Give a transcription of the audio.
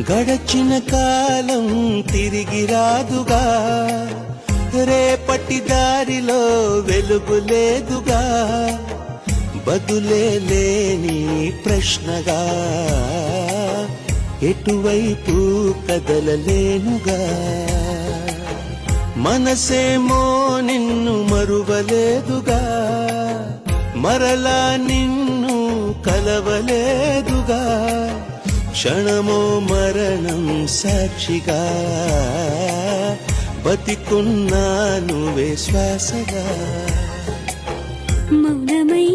గడచిన కాలం తిరిగి రాదుగా, రేపటి దారిలో వెలుగు లేదుగా, బదులే లేని ప్రశ్నగా ఎటువైపు కదలలేనుగా. మనసేమో నిన్ను మరువలేదుగా, మరలా నిన్ను కలవలేదుగా, క్షణమో మరణం సాక్షిగా బతికున్నాను శ్వాసగా. మౌనమై